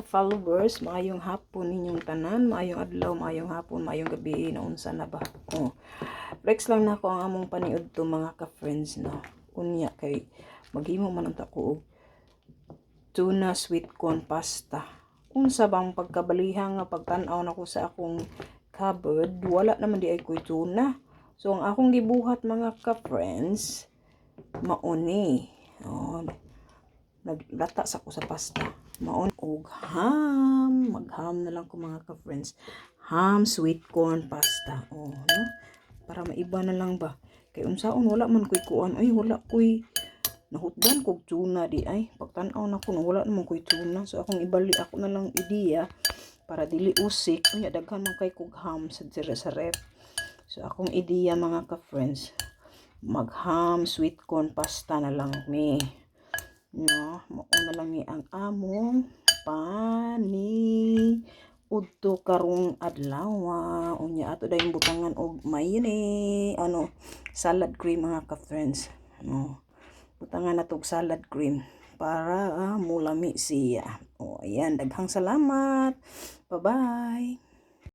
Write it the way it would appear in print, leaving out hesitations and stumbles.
followers, maayong hapon ninyong tanan, maayong adlaw, maayong hapon, maayong gabi, naunsa na ba? Oh. Flex lang na ako ang among paniud to mga ka-friends no. Kunya kay maghimo man unta ko og tuna sweet corn pasta. Unsa bang pagkabalihan nga pagtan-aw nako sa akong cupboard, wala naman di ay koy tuna. So ang akong gibuhat mga ka-friends, mauni. Oh, naglata sa ko sa pasta. Maon og ham. Magham na lang ko mga ka-friends. Ham sweet corn pasta. Oh, no? Para maiba na lang ba. Kay unsaon wala man koy kuan. Ay wala koy nahutdan kog tuna di ay. Pagtan-aw na ko wala naman koy tuna. So akong ibali ako na lang ideya para dili usik. Unya daghan man kay kog ham sa rep. So akong ideya mga ka-friends, mag-ham sweet corn pasta na lang ni. No, mauna lang ni ang among pani udto karong adlaw. Unya ato dayong butangan og mayonnaise, salad cream mga ka-friends. No, butangan nato og salad cream para mulami siya. O ayan, daghang salamat. Bye-bye.